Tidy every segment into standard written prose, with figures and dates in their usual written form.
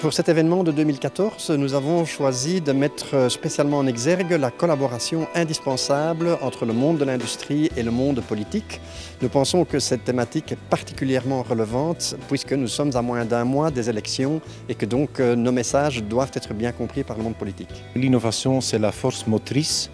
Pour cet événement de 2014, nous avons choisi de mettre spécialement en exergue la collaboration indispensable entre le monde de l'industrie et le monde politique. Nous pensons que cette thématique est particulièrement relevante puisque nous sommes à moins d'un mois des élections et que donc nos messages doivent être bien compris par le monde politique. L'innovation, c'est la force motrice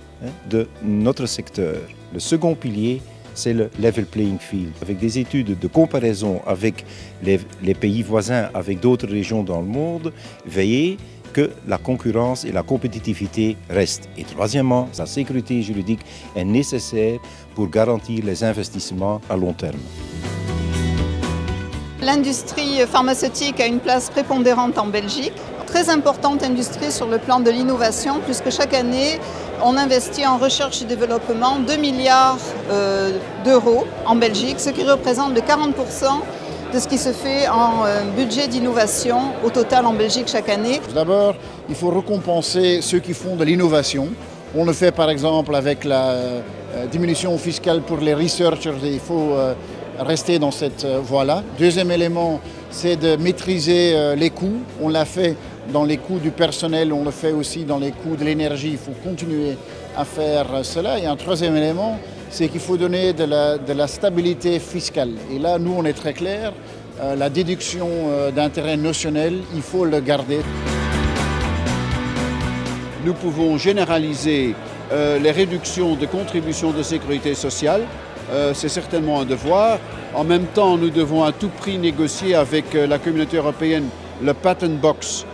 de notre secteur. Le second pilier, c'est le level playing field. Avec des études de comparaison avec les pays voisins, avec d'autres régions dans le monde, veiller que la concurrence et la compétitivité restent. Et troisièmement, la sécurité juridique est nécessaire pour garantir les investissements à long terme. L'industrie pharmaceutique a une place prépondérante en Belgique. Très importante industrie sur le plan de l'innovation, puisque chaque année, on investit en recherche et développement 2 milliards d'euros en Belgique, ce qui représente de 40% de ce qui se fait en budget d'innovation au total en Belgique chaque année. D'abord, il faut récompenser ceux qui font de l'innovation. On le fait par exemple avec la diminution fiscale pour les researchers et il faut rester dans cette voie-là. Deuxième élément, c'est de maîtriser les coûts. On l'a fait dans les coûts du personnel, on le fait aussi dans les coûts de l'énergie. Il faut continuer à faire cela. Et un troisième élément, c'est qu'il faut donner de la stabilité fiscale. Et là, nous, on est très clair. La déduction d'intérêt notionnel, il faut le garder. Nous pouvons généraliser les réductions de contributions de sécurité sociale. C'est certainement un devoir. En même temps, nous devons à tout prix négocier avec la communauté européenne le patent box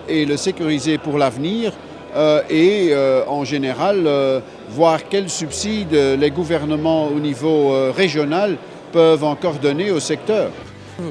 et le sécuriser pour l'avenir et en général voir quels subsides les gouvernements au niveau régional peuvent encore donner au secteur.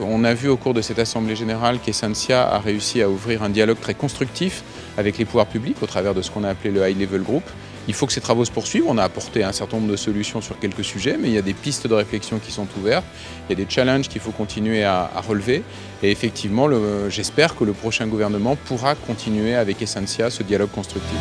On a vu au cours de cette Assemblée générale qu'Essentia a réussi à ouvrir un dialogue très constructif avec les pouvoirs publics au travers de ce qu'on a appelé le High Level Group. Il faut que ces travaux se poursuivent. On a apporté un certain nombre de solutions sur quelques sujets, mais il y a des pistes de réflexion qui sont ouvertes. Il y a des challenges qu'il faut continuer à relever. Et effectivement, j'espère que le prochain gouvernement pourra continuer avec Essentia ce dialogue constructif.